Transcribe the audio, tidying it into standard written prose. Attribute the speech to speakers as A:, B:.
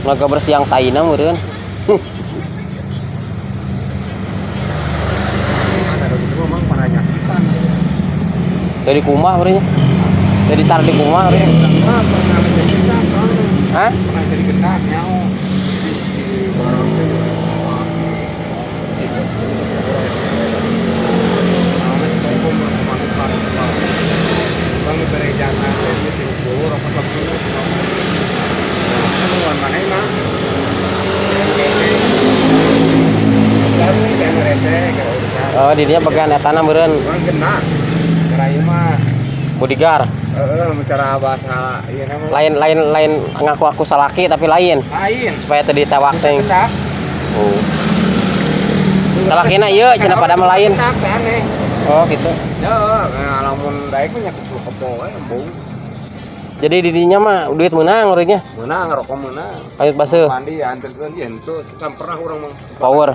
A: Laga bersiang taina meureun.
B: Ada gitu memang pada nyakitan.
A: Dari kumah meureun. Dari tar di kumah meureun.
B: Pernah jadi gendang soalnya.
A: Hah?
B: Pernah jadi gendang nyau. Si barang teh. Nah, supaya gua melakukan bang diberi jangan itu sibuk apa sabtu semua. Kan mana mah? Lalu kayak merese kayak urusan.
A: Oh, di dinya bagian etana meureun
B: Orang kena. Cara ieu mah
A: bodyguard.
B: cara bahasa ieu nama.
A: Lain ngaku aku salaki tapi lain.
B: Lain.
A: Supaya teu ditewak teh.
B: Kendak.
A: Oh. Salakina ieu cenah pada mah lain.
B: Aneh.
A: Oh, gitu.
B: Ya, lamun daek mah nyakitu kepo we embung.
A: Jadi di dinya mah duit meunang urangnya.
B: Meunang rokok meunang.
A: Payut baseuh.
B: Mandi anterkeun ieu henteu kan pernah urang mah.
A: Power.